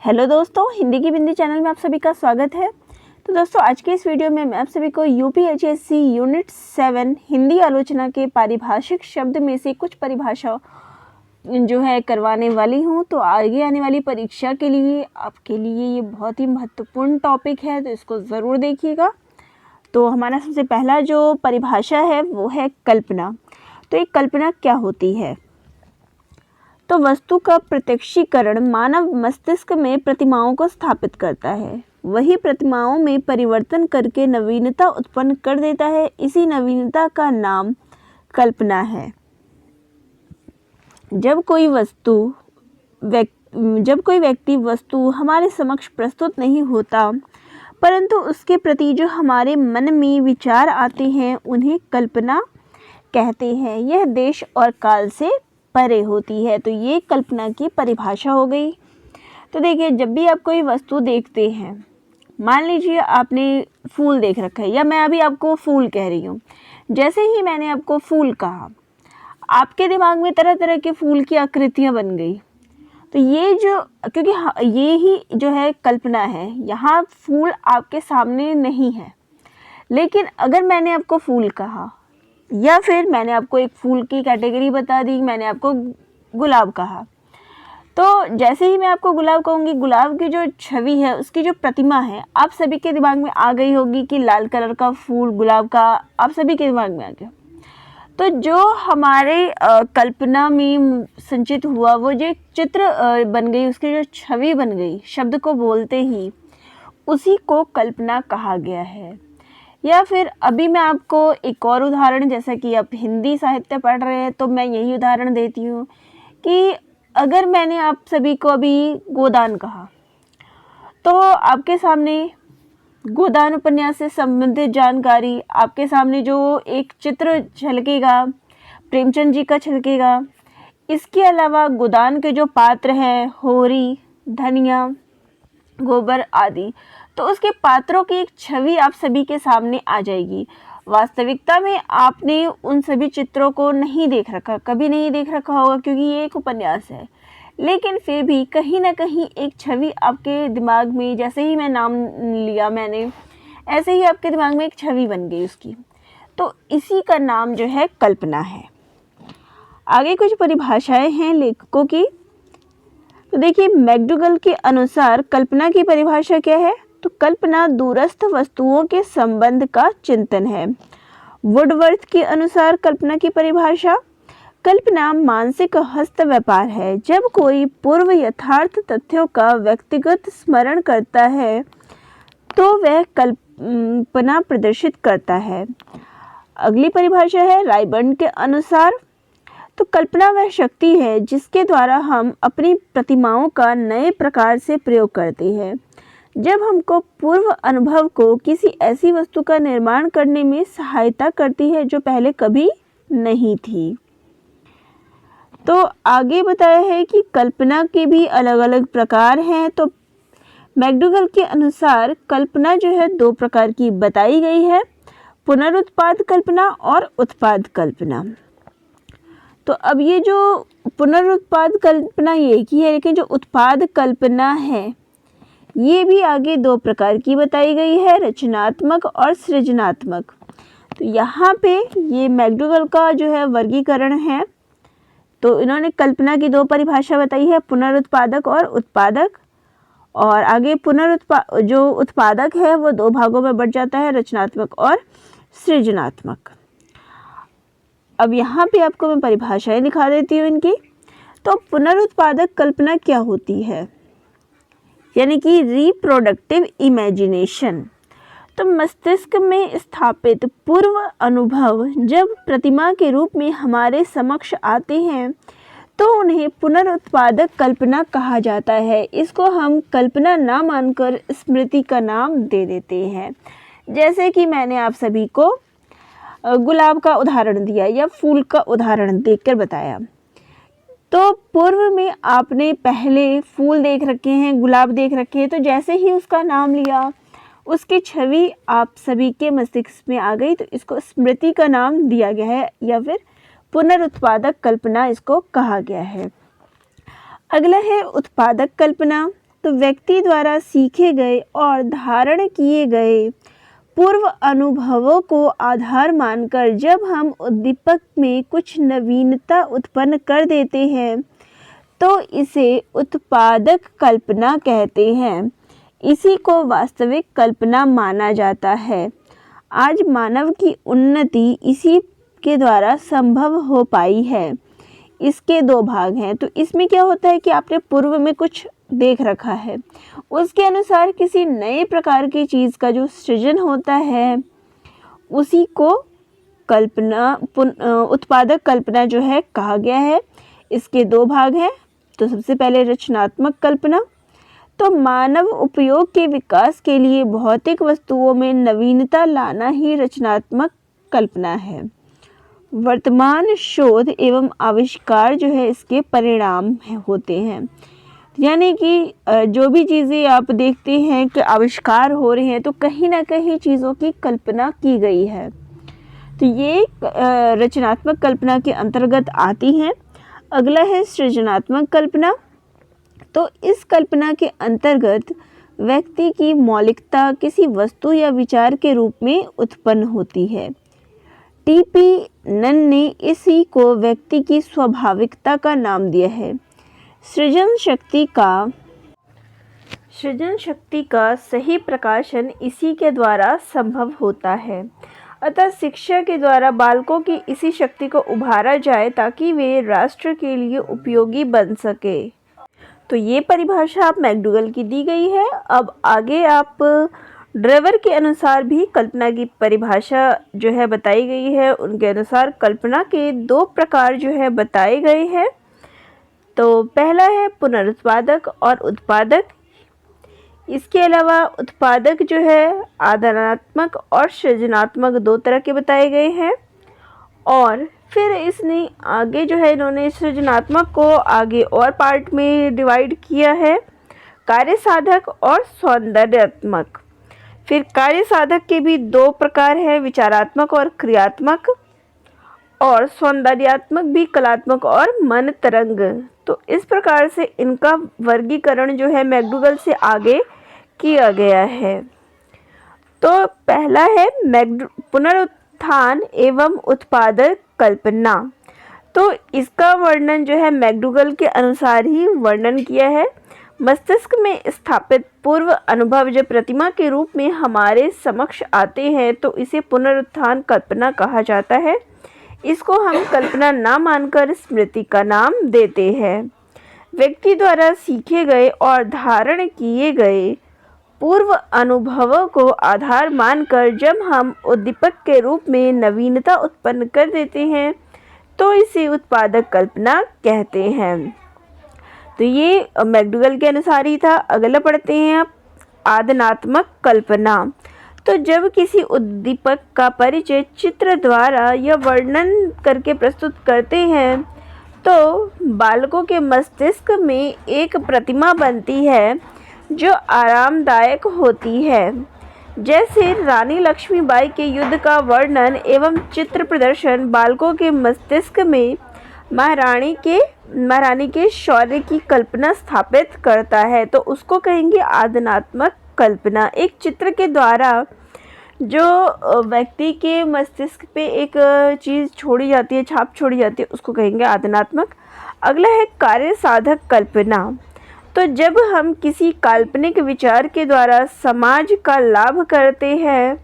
Hello दोस्तों, हिंदी की बिंदी channel में आप सभी का स्वागत है। तो दोस्तों, आज के इस वीडियो में मैं आप सभी को यूपीएचएससी यूनिट 7 हिंदी आलोचना के पारिभाषिक शब्द में से कुछ परिभाषा जो है करवाने वाली हूँ। तो आगे आने वाली परीक्षा के लिए आपके लिए ये बहुत ही महत्वपूर्ण टॉपिक है, तो इसको ज़रूर देखिएगा। तो हमारा सबसे पहला जो परिभाषा है वो है कल्पना। तो एक कल्पना क्या होती है? तो वस्तु का प्रत्यक्षीकरण मानव मस्तिष्क में प्रतिमाओं को स्थापित करता है, वही प्रतिमाओं में परिवर्तन करके नवीनता उत्पन्न कर देता है। इसी नवीनता का नाम कल्पना है। जब कोई व्यक्ति वस्तु हमारे समक्ष प्रस्तुत नहीं होता, परंतु उसके प्रति जो हमारे मन में विचार आते हैं उन्हें कल्पना कहते हैं। यह देश और काल से परे होती है। तो ये कल्पना की परिभाषा हो गई। तो देखिए, जब भी आप कोई वस्तु देखते हैं, मान लीजिए आपने फूल देख रखा है, या मैं अभी आपको फूल कह रही हूँ। जैसे ही मैंने आपको फूल कहा, आपके दिमाग में तरह तरह के फूल की आकृतियाँ बन गई। तो ये क्योंकि ये ही जो है कल्पना है, यहाँ फूल आपके सामने नहीं है। लेकिन अगर मैंने आपको फूल कहा, या फिर मैंने आपको एक फूल की कैटेगरी बता दी, मैंने आपको गुलाब कहा, तो जैसे ही मैं आपको गुलाब कहूँगी, गुलाब की जो छवि है, उसकी जो प्रतिमा है, आप सभी के दिमाग में आ गई होगी कि लाल कलर का फूल गुलाब का आप सभी के दिमाग में आ गया। तो जो हमारे कल्पना में संचित हुआ, वो जो एक चित्र बन गई, उसकी जो छवि बन गई शब्द को बोलते ही, उसी को कल्पना कहा गया है। या फिर अभी मैं आपको एक और उदाहरण, जैसा कि आप हिंदी साहित्य पढ़ रहे हैं तो मैं यही उदाहरण देती हूँ कि अगर मैंने आप सभी को अभी गोदान कहा, तो आपके सामने गोदान उपन्यास से संबंधित जानकारी, आपके सामने जो एक चित्र झलकेगा प्रेमचंद जी का झलकेगा। इसके अलावा गोदान के जो पात्र हैं, होरी, धनिया, गोबर आदि, तो उसके पात्रों की एक छवि आप सभी के सामने आ जाएगी। वास्तविकता में आपने उन सभी चित्रों को नहीं देख रखा, कभी नहीं देख रखा होगा, क्योंकि ये एक उपन्यास है। लेकिन फिर भी कहीं ना कहीं एक छवि आपके दिमाग में, जैसे ही मैं नाम लिया मैंने, ऐसे ही आपके दिमाग में एक छवि बन गई उसकी। तो इसी का नाम जो है कल्पना है। आगे कुछ परिभाषाएं हैं लेखकों की। तो देखिए, मैकडूगल के अनुसार कल्पना की परिभाषा क्या है? तो कल्पना दूरस्थ वस्तुओं के संबंध का चिंतन है। वुडवर्थ के अनुसार कल्पना की परिभाषा, कल्पना मानसिक हस्त व्यापार है। जब कोई पूर्व यथार्थ तथ्यों का व्यक्तिगत स्मरण करता है तो वह कल्पना प्रदर्शित करता है। अगली परिभाषा है रायबर्न के अनुसार, तो कल्पना वह शक्ति है जिसके द्वारा हम अपनी प्रतिमाओं का नए प्रकार से प्रयोग करते हैं। जब हमको पूर्व अनुभव को किसी ऐसी वस्तु का निर्माण करने में सहायता करती है जो पहले कभी नहीं थी। तो आगे बताया है कि कल्पना के भी अलग अलग प्रकार हैं। तो मैकडूगल के अनुसार कल्पना जो है 2 प्रकार की बताई गई है, पुनरुत्पाद कल्पना और उत्पाद कल्पना। तो अब ये जो पुनरुत्पाद कल्पना ये एक ही है, लेकिन जो उत्पाद कल्पना है ये भी आगे 2 प्रकार की बताई गई है, रचनात्मक और सृजनात्मक। तो यहाँ पे ये मैकडूगल का जो है वर्गीकरण है। तो इन्होंने कल्पना की 2 परिभाषा बताई है, पुनरुत्पादक और उत्पादक। और आगे जो उत्पादक है वो 2 भागों में बट जाता है, रचनात्मक और सृजनात्मक। अब यहाँ पे आपको मैं परिभाषाएं दिखा देती हूँ इनकी। तो पुनरुत्पादक कल्पना क्या होती है? यानी कि रिप्रोडक्टिव इमेजिनेशन। तो मस्तिष्क में स्थापित पूर्व अनुभव जब प्रतिमा के रूप में हमारे समक्ष आते हैं तो उन्हें पुनरुत्पादक कल्पना कहा जाता है। इसको हम कल्पना ना मानकर स्मृति का नाम दे देते हैं। जैसे कि मैंने आप सभी को गुलाब का उदाहरण दिया या फूल का उदाहरण देकर बताया। तो पूर्व में आपने पहले फूल देख रखे हैं, गुलाब देख रखे हैं, तो जैसे ही उसका नाम लिया, उसकी छवि आप सभी के मस्तिष्क में आ गई, तो इसको स्मृति का नाम दिया गया है, या फिर पुनरुत्पादक कल्पना इसको कहा गया है। अगला है उत्पादक कल्पना। तो व्यक्ति द्वारा सीखे गए और धारण किए गए पूर्व अनुभवों को आधार मानकर जब हम उद्दीपक में कुछ नवीनता उत्पन्न कर देते हैं तो इसे उत्पादक कल्पना कहते हैं। इसी को वास्तविक कल्पना माना जाता है। आज मानव की उन्नति इसी के द्वारा संभव हो पाई है। इसके दो भाग हैं। तो इसमें क्या होता है कि आपने पूर्व में कुछ देख रखा है, उसके अनुसार किसी नए प्रकार की चीज़ का जो सृजन होता है उसी को उत्पादक कल्पना जो है कहा गया है। इसके दो भाग हैं। तो सबसे पहले रचनात्मक कल्पना। तो मानव उपयोग के विकास के लिए भौतिक वस्तुओं में नवीनता लाना ही रचनात्मक कल्पना है। वर्तमान शोध एवं आविष्कार जो है इसके परिणाम होते हैं। यानी कि जो भी चीज़ें आप देखते हैं कि आविष्कार हो रहे हैं तो कहीं ना कहीं चीज़ों की कल्पना की गई है। तो ये रचनात्मक कल्पना के अंतर्गत आती हैं। अगला है सृजनात्मक कल्पना। तो इस कल्पना के अंतर्गत व्यक्ति की मौलिकता किसी वस्तु या विचार के रूप में उत्पन्न होती है। टीपी नन ने इसी को व्यक्ति की स्वाभाविकता का नाम दिया है। सृजन शक्ति का सही प्रकाशन इसी के द्वारा संभव होता है। अतः शिक्षा के द्वारा बालकों की इसी शक्ति को उभारा जाए ताकि वे राष्ट्र के लिए उपयोगी बन सके। तो ये परिभाषा आप मैकडूगल की दी गई है। अब आगे आप ड्रेवर के अनुसार भी कल्पना की परिभाषा जो है बताई गई है। उनके अनुसार कल्पना के दो प्रकार जो है बताए गए हैं। तो पहला है पुनरुत्पादक और उत्पादक। इसके अलावा उत्पादक जो है आदरणात्मक और सृजनात्मक दो तरह के बताए गए हैं। और फिर इसने आगे जो है इन्होंने सृजनात्मक को आगे और पार्ट में डिवाइड किया है, कार्य साधक और सौंदर्यात्मक। फिर कार्य साधक के भी दो प्रकार हैं, विचारात्मक और क्रियात्मक, और सौंदर्यात्मक भी कलात्मक और मन तरंग। तो इस प्रकार से इनका वर्गीकरण जो है मैकडूगल से आगे किया गया है। तो पहला है पुनरुत्थान एवं उत्पादक कल्पना। तो इसका वर्णन जो है मैकडूगल के अनुसार ही वर्णन किया है। मस्तिष्क में स्थापित पूर्व अनुभव जब प्रतिमा के रूप में हमारे समक्ष आते हैं तो इसे पुनरुत्थान कल्पना कहा जाता है। इसको हम कल्पना ना मानकर स्मृति का नाम देते हैं। व्यक्ति द्वारा सीखे गए और धारण किए गए पूर्व अनुभवों को आधार मानकर जब हम उद्दीपक के रूप में नवीनता उत्पन्न कर देते हैं तो इसे उत्पादक कल्पना कहते हैं। तो ये मैकडूगल के अनुसार ही था। अगला पढ़ते हैं आप आदनात्मक कल्पना। तो जब किसी उद्दीपक का परिचय चित्र द्वारा या वर्णन करके प्रस्तुत करते हैं तो बालकों के मस्तिष्क में एक प्रतिमा बनती है जो आरामदायक होती है। जैसे रानी लक्ष्मीबाई के युद्ध का वर्णन एवं चित्र प्रदर्शन बालकों के मस्तिष्क में महारानी के शौर्य की कल्पना स्थापित करता है, तो उसको कहेंगे आदनात्मक कल्पना। एक चित्र के द्वारा जो व्यक्ति के मस्तिष्क पे एक चीज़ छोड़ी जाती है, छाप छोड़ी जाती है, उसको कहेंगे आदनात्मक। अगला है कार्य साधक कल्पना। तो जब हम किसी काल्पनिक विचार के द्वारा समाज का लाभ करते हैं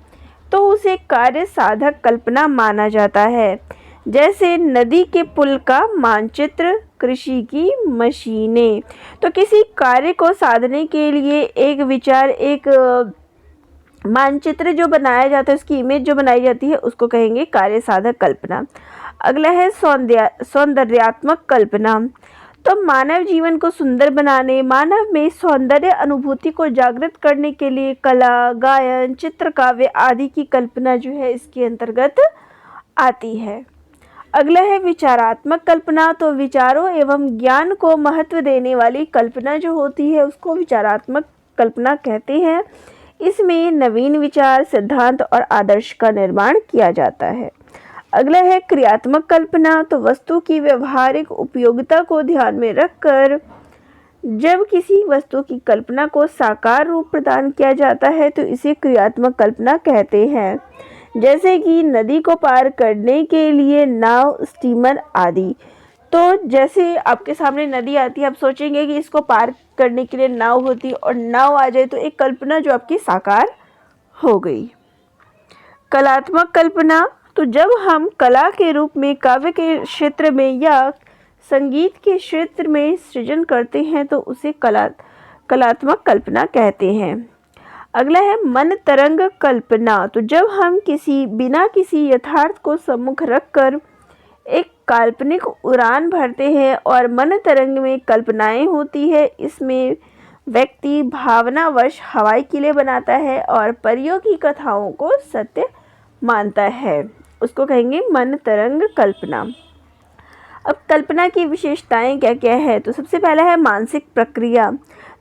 तो उसे कार्य साधक कल्पना माना जाता है। जैसे नदी के पुल का मानचित्र, कृषि की मशीनें। तो किसी कार्य को साधने के लिए एक विचार, एक मानचित्र जो बनाया जाता है, उसकी इमेज जो बनाई जाती है, उसको कहेंगे कार्य साधक कल्पना। अगला है सौंदर्यात्मक कल्पना। तो मानव जीवन को सुंदर बनाने, मानव में सौंदर्य अनुभूति को जागृत करने के लिए कला, गायन, चित्र, काव्य आदि की कल्पना जो है इसके अंतर्गत आती है। अगला है विचारात्मक कल्पना। तो विचारों एवं ज्ञान को महत्व देने वाली कल्पना जो होती है उसको विचारात्मक कल्पना कहते हैं। इसमें नवीन विचार, सिद्धांत और आदर्श का निर्माण किया जाता है। अगला है क्रियात्मक कल्पना। तो वस्तु की व्यवहारिक उपयोगिता को ध्यान में रखकर जब किसी वस्तु की कल्पना को साकार रूप प्रदान किया जाता है तो इसे क्रियात्मक कल्पना कहते हैं, जैसे कि नदी को पार करने के लिए नाव, स्टीमर आदि। तो जैसे आपके सामने नदी आती है, आप सोचेंगे कि इसको पार करने के लिए नाव होती, और नाव आ जाए तो एक कल्पना जो आपकी साकार हो गई। कलात्मक कल्पना, तो जब हम कला के रूप में काव्य के क्षेत्र में या संगीत के क्षेत्र में सृजन करते हैं तो उसे कलात्मक कल्पना कहते हैं। अगला है मन तरंग कल्पना। तो जब हम बिना किसी यथार्थ को सम्मुख रखकर एक काल्पनिक उड़ान भरते हैं और मन तरंग में कल्पनाएं होती है, इसमें व्यक्ति भावनावश हवाई किले बनाता है और परियों की कथाओं को सत्य मानता है, उसको कहेंगे मन तरंग कल्पना। अब कल्पना की विशेषताएं क्या क्या है, तो सबसे पहला है मानसिक प्रक्रिया।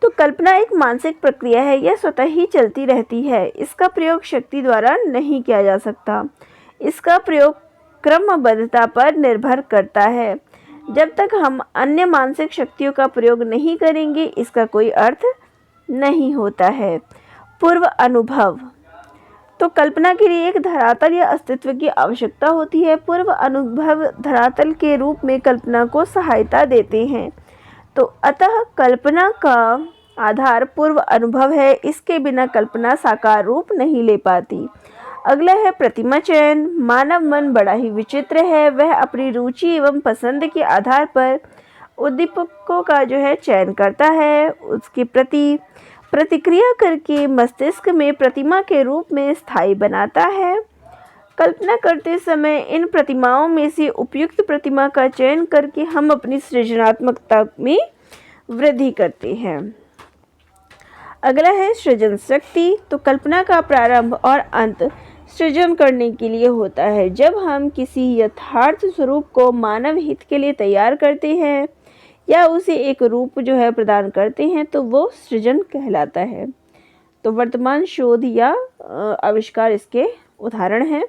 तो कल्पना एक मानसिक प्रक्रिया है, यह स्वतः ही चलती रहती है, इसका प्रयोग शक्ति द्वारा नहीं किया जा सकता, इसका प्रयोग क्रमबद्धता पर निर्भर करता है। जब तक हम अन्य मानसिक शक्तियों का प्रयोग नहीं करेंगे इसका कोई अर्थ नहीं होता है। पूर्व अनुभव, तो कल्पना के लिए एक धरातल या अस्तित्व की आवश्यकता होती है। पूर्व अनुभव धरातल के रूप में कल्पना को सहायता देते हैं, तो अतः कल्पना का आधार पूर्व अनुभव है, इसके बिना कल्पना साकार रूप नहीं ले पाती। अगला है प्रतिमा चयन। मानव मन बड़ा ही विचित्र है, वह अपनी रुचि एवं पसंद के आधार पर उद्दीपकों का जो है चयन करता है, उसके प्रति प्रतिक्रिया करके मस्तिष्क में प्रतिमा के रूप में स्थायी बनाता है। कल्पना करते समय इन प्रतिमाओं में से उपयुक्त प्रतिमा का चयन करके हम अपनी सृजनात्मकता में वृद्धि करते हैं। अगला है सृजन शक्ति। तो कल्पना का प्रारंभ और अंत सृजन करने के लिए होता है। जब हम किसी यथार्थ स्वरूप को मानव हित के लिए तैयार करते हैं या उसे एक रूप जो है प्रदान करते हैं तो वो सृजन कहलाता है। तो वर्तमान शोध या आविष्कार इसके उदाहरण हैं।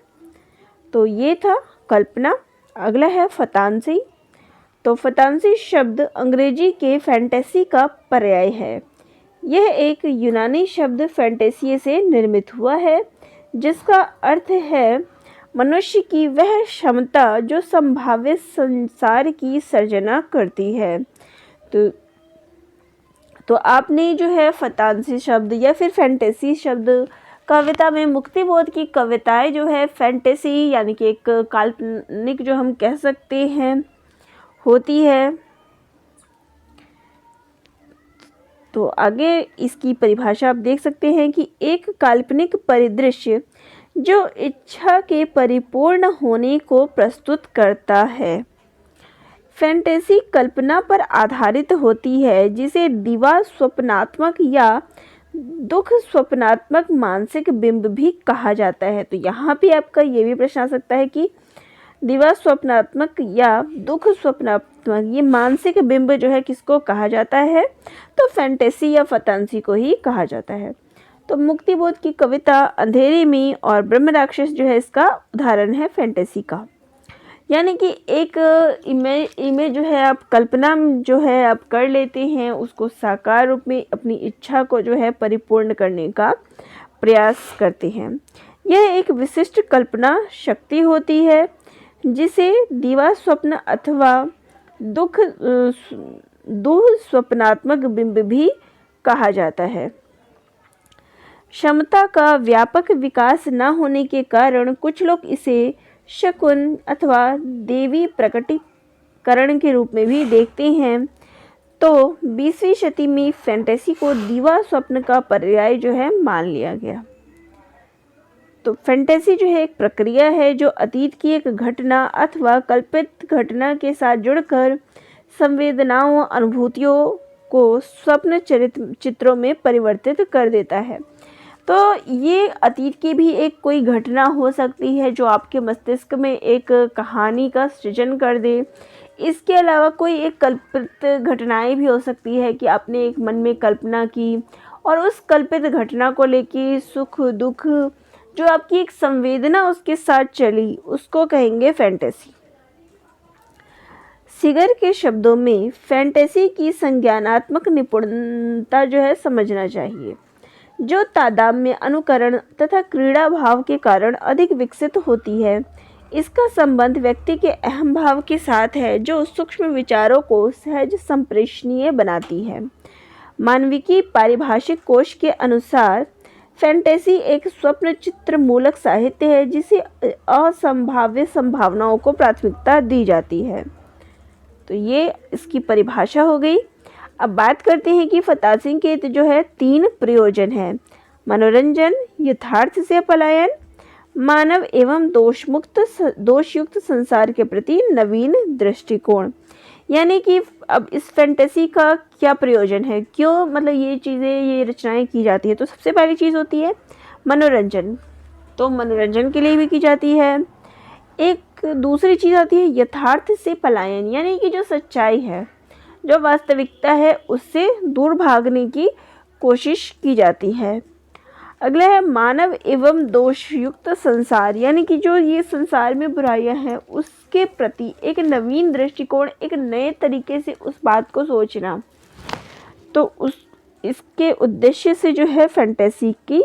तो ये था कल्पना। अगला है फतांसी। तो फतांसी शब्द अंग्रेजी के फैंटेसी का पर्याय है। यह एक यूनानी शब्द फैंटेसी से निर्मित हुआ है, जिसका अर्थ है मनुष्य की वह क्षमता जो संभावित संसार की सर्जना करती है। तो आपने जो है फतांसी शब्द या फिर फैंटेसी शब्द कविता में मुक्तिबोध की कविताएं जो है फैंटेसी यानी कि एक काल्पनिक जो हम कह सकते हैं होती है। तो आगे इसकी परिभाषा आप देख सकते हैं कि एक काल्पनिक परिदृश्य जो इच्छा के परिपूर्ण होने को प्रस्तुत करता है। फैंटेसी कल्पना पर आधारित होती है, जिसे दिवा स्वप्नात्मक या दुख स्वप्नात्मक मानसिक बिंब भी कहा जाता है। तो यहाँ पे आपका ये भी प्रश्न आ सकता है कि दिवा स्वप्नात्मक या दुख स्वप्नात्मक ये मानसिक बिंब जो है किसको कहा जाता है, तो फैंटेसी या फतांसी को ही कहा जाता है। तो मुक्तिबोध की कविता अंधेरे में और ब्रह्म राक्षस जो है इसका उदाहरण है फैंटेसी का। यानी कि एक इमेज जो है आप कल्पना जो है आप कर लेते हैं, उसको साकार रूप में अपनी इच्छा को जो है परिपूर्ण करने का प्रयास करते हैं। यह एक विशिष्ट कल्पना शक्ति होती है जिसे दिवा स्वप्न अथवा दुख स्वप्नात्मक बिंब भी कहा जाता है। क्षमता का व्यापक विकास न होने के कारण कुछ लोग इसे शकुन अथवा देवी प्रकटीकरण के रूप में भी देखते हैं। तो 20वीं शती में फैंटेसी को दिवा स्वप्न का पर्याय जो है मान लिया गया। तो फैंटेसी जो है एक प्रक्रिया है जो अतीत की एक घटना अथवा कल्पित घटना के साथ जुड़कर संवेदनाओं अनुभूतियों को स्वप्न चित्रों में परिवर्तित कर देता है। तो ये अतीत की भी एक कोई घटना हो सकती है जो आपके मस्तिष्क में एक कहानी का सृजन कर दे। इसके अलावा कोई एक कल्पित घटनाएं भी हो सकती है कि आपने एक मन में कल्पना की और उस कल्पित घटना को लेके सुख दुख जो आपकी एक संवेदना उसके साथ चली, उसको कहेंगे फैंटेसी। सिगर के शब्दों में फैंटेसी की संज्ञानात्मक निपुणता जो है समझना चाहिए, जो तादात्म्य, अनुकरण तथा क्रीड़ा भाव के कारण अधिक विकसित होती है। इसका संबंध व्यक्ति के अहम भाव के साथ है, जो सूक्ष्म विचारों को सहज संप्रेषणीय बनाती है। मानविकी पारिभाषिक कोश के अनुसार फैंटेसी एक स्वप्न चित्र मूलक साहित्य है, जिसे असंभाव्य संभावनाओं को प्राथमिकता दी जाती है। तो ये इसकी परिभाषा हो गई। अब बात करते हैं कि फंतासी के जो है 3 प्रयोजन हैं: मनोरंजन, यथार्थ से पलायन, मानव एवं दोषयुक्त संसार के प्रति नवीन दृष्टिकोण। यानी कि अब इस फैंटेसी का क्या प्रयोजन है, क्यों मतलब ये चीज़ें, ये रचनाएं की जाती है। तो सबसे पहली चीज़ होती है मनोरंजन, तो मनोरंजन के लिए भी की जाती है। एक दूसरी चीज़ आती है यथार्थ से पलायन, यानी कि जो सच्चाई है, जो वास्तविकता है, उससे दूर भागने की कोशिश की जाती है। अगला है मानव एवं दोषयुक्त संसार, यानी कि जो ये संसार में बुराइयां हैं उसके प्रति एक नवीन दृष्टिकोण, एक नए तरीके से उस बात को सोचना। तो इसके उद्देश्य से जो है फैंटेसी की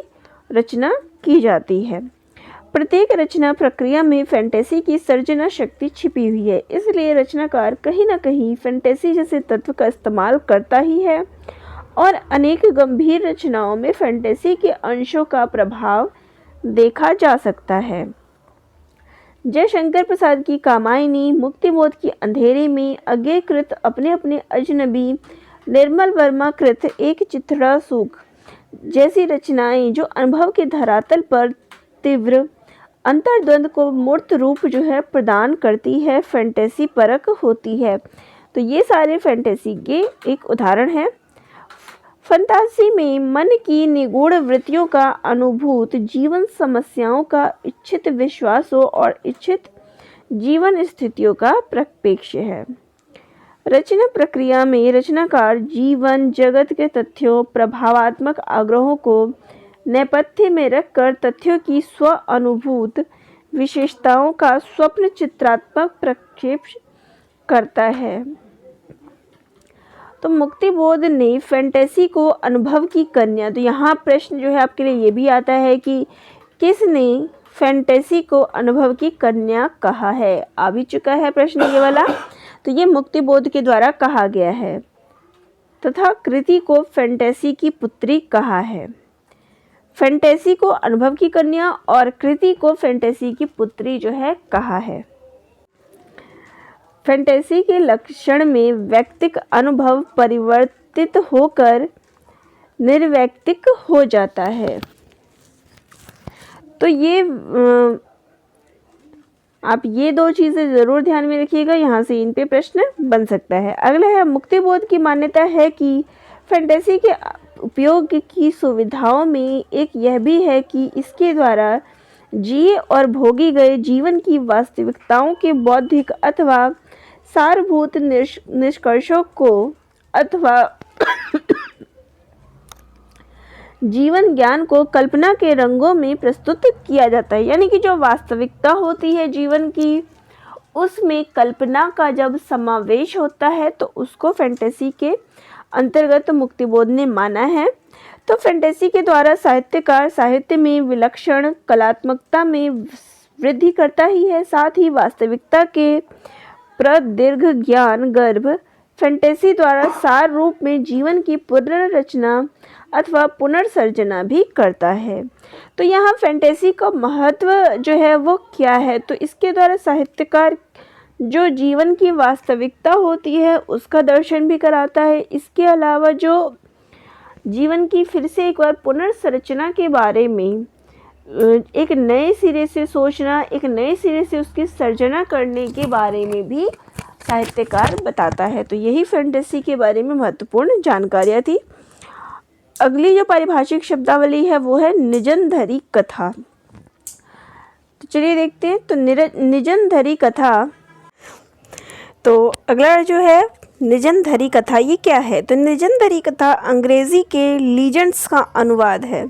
रचना की जाती है। प्रत्येक रचना प्रक्रिया में फैंटेसी की सर्जना शक्ति छिपी हुई है, इसलिए रचनाकार कहीं ना कहीं फैंटेसी जैसे तत्व का इस्तेमाल करता ही है, और अनेक गंभीर रचनाओं में फैंटेसी के अंशों का प्रभाव देखा जा सकता है। जयशंकर प्रसाद की कामायनी, मुक्तिबोध की अंधेरे में, अज्ञे कृत अपने अपने अजनबी, निर्मल वर्मा कृत एक चित्रा सुख जैसी रचनाएं जो अनुभव के धरातल पर तीव्र अंतर्द्वंद को मूर्त रूप जो है प्रदान करती है, फैंटेसी परक होती है। तो ये सारे फैंटेसी के एक उदाहरण हैं। फंतासी में मन की निगूढ़ वृत्तियों का अनुभूत, जीवन समस्याओं का इच्छित विश्वासों और इच्छित जीवन स्थितियों का प्रक्षेप्य है। रचना प्रक्रिया में रचनाकार जीवन जगत के तथ्यों, प्रभावात्मक आग्रहों को नेपथ्य में रखकर तथ्यों की स्व अनुभूत विशेषताओं का स्वप्न चित्रात्मक प्रक्षेप करता है। तो मुक्तिबोध ने फैंटेसी को अनुभव की कन्या, तो यहाँ प्रश्न जो है आपके लिए ये भी आता है कि किसने फैंटेसी को अनुभव की कन्या कहा है। आ भी चुका है प्रश्न ये वाला, तो ये मुक्तिबोध के द्वारा कहा गया है, तथा कृति को फैंटेसी की पुत्री कहा है। फैंटेसी को अनुभव की कन्या और कृति को फैंटेसी की पुत्री जो है कहा है। फैंटेसी के लक्षण में वैयक्तिक अनुभव परिवर्तित होकर निर्वैयक्तिक हो जाता है। तो ये आप ये 2 चीज़ें ज़रूर ध्यान में रखिएगा, यहाँ से इन पे प्रश्न बन सकता है। अगला है मुक्तिबोध की मान्यता है कि फैंटेसी के उपयोग की सुविधाओं में एक यह भी है कि इसके द्वारा जिए और भोगी गए जीवन की वास्तविकताओं के बौद्धिक अथवा सारभूत निष्कर्षों को अथवा जीवन ज्ञान को कल्पना के रंगों में प्रस्तुत किया जाता है। यानी कि जो वास्तविकता होती है जीवन की, उसमें कल्पना का जब समावेश होता है तो उसको फैंटेसी के अंतर्गत मुक्तिबोध ने माना है। तो फैंटेसी के द्वारा साहित्यकार साहित्य में विलक्षण कलात्मकता में वृद्धि करता ही है, साथ ही वास्तविकता के प्रदीर्घ ज्ञान गर्भ फैंटेसी द्वारा सार रूप में जीवन की पुनर्रचना अथवा पुनर्सर्जना भी करता है। तो यहाँ फैंटेसी का महत्व जो है वो क्या है, तो इसके द्वारा साहित्यकार जो जीवन की वास्तविकता होती है उसका दर्शन भी कराता है। इसके अलावा जो जीवन की फिर से एक बार पुनर्संरचना के बारे में एक नए सिरे से सोचना, एक नए सिरे से उसकी सर्जना करने के बारे में भी साहित्यकार बताता है। तो यही फैंटेसी के बारे में महत्वपूर्ण जानकारियाँ थी। अगली जो पारिभाषिक शब्दावली है वो है निजनधरी कथा। तो चलिए देखते हैं। तो निजनधरी कथा, तो अगला जो है निजनधरी कथा, ये क्या है? तो निजनधरी कथा अंग्रेजी के लीजेंड्स का अनुवाद है।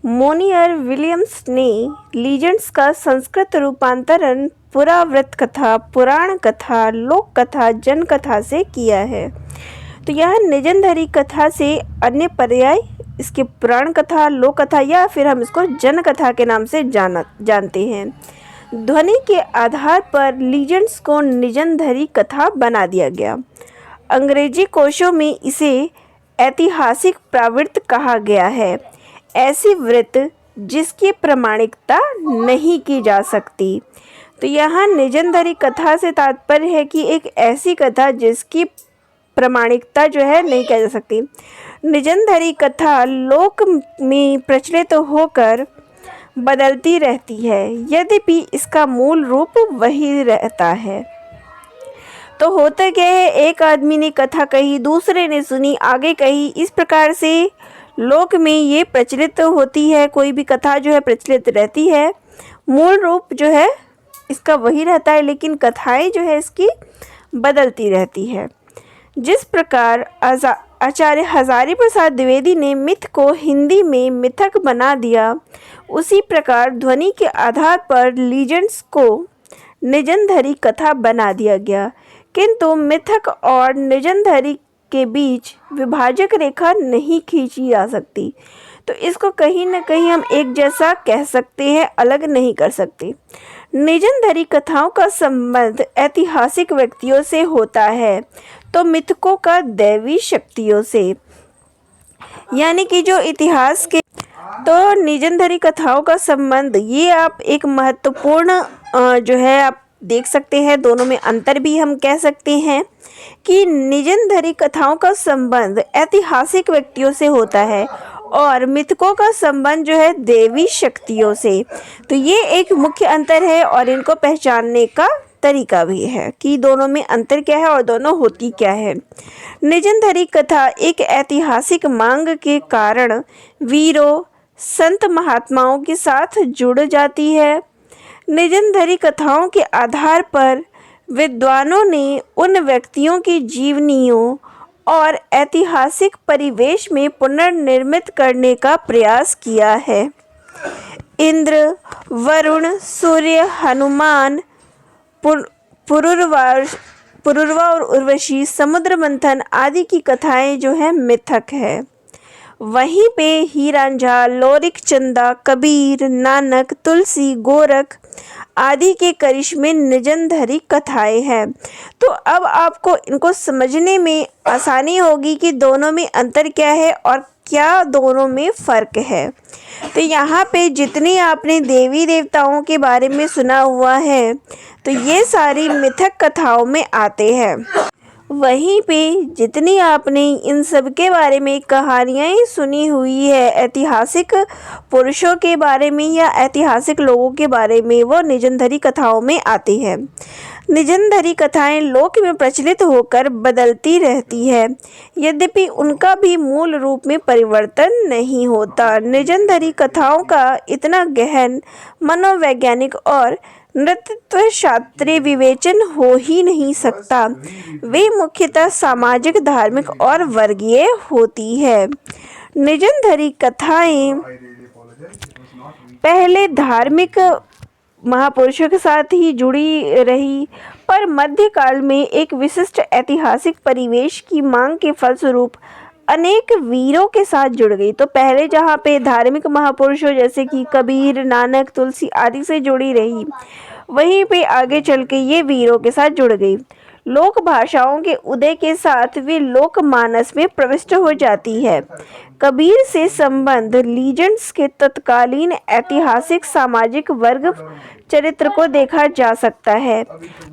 मोनियर विलियम्स ने लीजेंड्स का संस्कृत रूपांतरण पुराव्रत कथा, पुराण कथा, लोक कथा, जन कथा से किया है। तो यह निजनधरी कथा से अन्य पर्याय इसके पुराण कथा, लोक कथा या फिर हम इसको जन कथा के नाम से जानते हैं। ध्वनि के आधार पर लीजेंड्स को निजनधरी कथा बना दिया गया। अंग्रेजी कोशों में इसे ऐतिहासिक प्रावृत्त कहा गया है। ऐसी वृत्त जिसकी प्रमाणिकता नहीं की जा सकती। तो यहाँ निजनधरी कथा से तात्पर्य है कि एक ऐसी कथा जिसकी प्रमाणिकता जो है नहीं की जा सकती। निजनधरी कथा लोक में प्रचलित होकर बदलती रहती है, यद्यपि इसका मूल रूप वही रहता है। तो होता क्या है, एक आदमी ने कथा कही, दूसरे ने सुनी, आगे कही, इस प्रकार से लोक में ये प्रचलित होती है। कोई भी कथा जो है प्रचलित रहती है, मूल रूप जो है इसका वही रहता है, लेकिन कथाएं जो है इसकी बदलती रहती है। जिस प्रकार आचार्य हजारी प्रसाद द्विवेदी ने मिथ को हिंदी में मिथक बना दिया, उसी प्रकार ध्वनि के आधार पर लीजेंड्स को निजनधरी कथा बना दिया गया। किंतु मिथक और निजनधरी के बीच विभाजक रेखा नहीं खींची जा सकती। तो इसको कहीं ना कहीं हम एक जैसा कह सकते हैं, अलग नहीं कर सकते। निजनधरी कथाओं का संबंध ऐतिहासिक व्यक्तियों से होता है, तो मिथकों का दैवी शक्तियों से, यानी कि जो इतिहास के। तो निजनधरी कथाओं का संबंध, ये आप एक महत्वपूर्ण जो है आप देख सकते हैं। दोनों में अंतर भी हम कह सकते हैं कि निजनधरी कथाओं का संबंध ऐतिहासिक व्यक्तियों से होता है और मिथकों का संबंध जो है देवी शक्तियों से। तो ये एक मुख्य अंतर है और इनको पहचानने का तरीका भी है कि दोनों में अंतर क्या है और दोनों होती क्या है। निजनधरी कथा एक ऐतिहासिक मांग के कारण वीरों, संत महात्माओं के साथ जुड़ जाती है। निजनधरी कथाओं के आधार पर विद्वानों ने उन व्यक्तियों की जीवनियों और ऐतिहासिक परिवेश में पुनर्निर्मित करने का प्रयास किया है। इंद्र, वरुण, सूर्य, हनुमान, पुरुरवा और उर्वशी, समुद्र मंथन आदि की कथाएं जो है मिथक है। वहीं पे हीरांझा, लोरिक चंदा, कबीर, नानक, तुलसी, गोरख आदि के करिश्मे निजनधरी कथाएं हैं। तो अब आपको इनको समझने में आसानी होगी कि दोनों में अंतर क्या है और क्या दोनों में फ़र्क है। तो यहाँ पे जितनी आपने देवी देवताओं के बारे में सुना हुआ है, तो ये सारी मिथक कथाओं में आते हैं। वहीं पे जितनी आपने इन सब के बारे में कहानियाँ सुनी हुई है ऐतिहासिक पुरुषों के बारे में या ऐतिहासिक लोगों के बारे में, वो निजनधरी कथाओं में आती है। निजनधरी कथाएं लोक में प्रचलित होकर बदलती रहती है, यद्यपि उनका भी मूल रूप में परिवर्तन नहीं होता। निजनधरी कथाओं का इतना गहन मनोवैज्ञानिक और नृत्व शास्त्रीय विवेचन हो ही नहीं सकता। वे मुख्यतः सामाजिक, धार्मिक और वर्गीय होती है। निजनधरी कथाएं पहले धार्मिक महापुरुषों के साथ ही जुड़ी रही, पर मध्यकाल में एक विशिष्ट ऐतिहासिक परिवेश की मांग के फलस्वरूप अनेक वीरों के साथ जुड़ गई। तो पहले जहाँ पे धार्मिक महापुरुषों जैसे कि कबीर, नानक, तुलसी आदि से जुड़ी रही, वहीं पे आगे चल के ये वीरों के साथ जुड़ गई। लोक भाषाओं के उदय के साथ वे लोक मानस में प्रविष्ट हो जाती है। कबीर से संबंध लीजेंड्स के तत्कालीन ऐतिहासिक सामाजिक वर्ग चरित्र को देखा जा सकता है।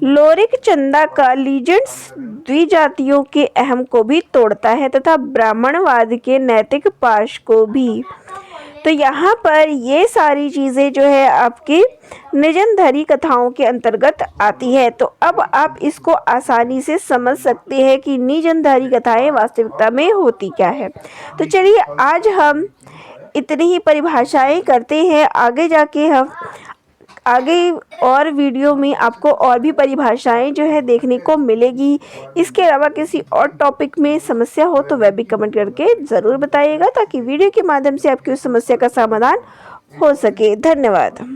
लोरिक चंदा का लीजेंड्स द्विजातियों के अहम को भी तोड़ता है तथा ब्राह्मणवाद के नैतिक पाश को भी। तो यहाँ पर ये सारी चीज़ें जो है आपकी निजनधरी कथाओं के अंतर्गत आती है। तो अब आप इसको आसानी से समझ सकते हैं कि निजनधरी कथाएं वास्तविकता में होती क्या है। तो चलिए आज हम इतनी ही परिभाषाएं करते हैं, आगे जाके हम आगे और वीडियो में आपको और भी परिभाषाएं जो है देखने को मिलेगी। इसके अलावा किसी और टॉपिक में समस्या हो तो वह भी कमेंट करके ज़रूर बताइएगा, ताकि वीडियो के माध्यम से आपकी उस समस्या का समाधान हो सके। धन्यवाद।